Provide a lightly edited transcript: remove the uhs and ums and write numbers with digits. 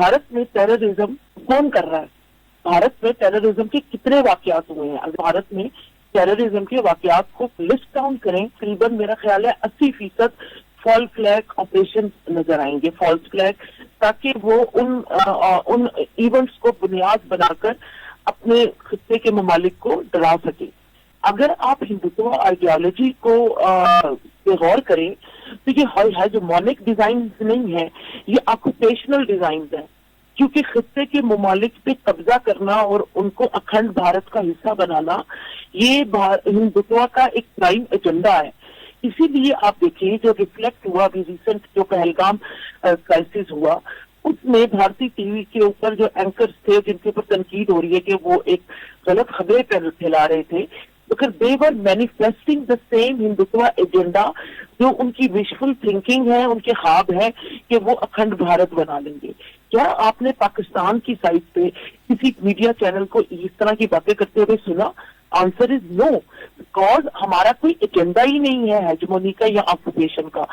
भारत में टेररिज्म कौन कर रहा है, भारत में टेररिज्म के कितने वाकयात हुए हैं। अगर भारत में टेररिज्म के वाकयात को लिस्ट डाउन करें, तकरीबन मेरा ख्याल है 80% फॉल फ्लैग ऑपरेशन नजर आएंगे, फॉल्स फ्लैग, ताकि वो उन इवेंट्स को बुनियाद बनाकर अपने खित्ते के ममालिक को डरा सके। अगर आप हिंदुत्व आइडियोलॉजी को पे गौर करें तो ये हेजेमोनिक डिजाइन नहीं है, ये ऑक्यूपेशनल डिजाइन है, क्योंकि खित्ते के ममालिक पे कब्जा करना और उनको अखंड भारत का हिस्सा बनाना ये हिंदुत्व का एक प्राइम एजेंडा है। इसीलिए आप देखिए जो रिफ्लेक्ट हुआ अभी रिसेंट जो पहलगाम क्राइसिस हुआ, उसमें भारतीय टीवी के ऊपर जो एंकर्स थे जिनके ऊपर तनकीद हो रही है कि वो एक गलत खबरें फैला रहे थे, because they were manifesting the same Hindutva agenda जो उनकी विशफुल थिंकिंग है, उनके ख्वाब है कि वो अखंड भारत बना लेंगे। क्या आपने पाकिस्तान की साइड पे किसी मीडिया चैनल को इस तरह की बातें करते हुए सुना? आंसर इज नो, बिकॉज हमारा कोई एजेंडा ही नहीं है हेजेमोनी का या ऑक्यूपेशन का।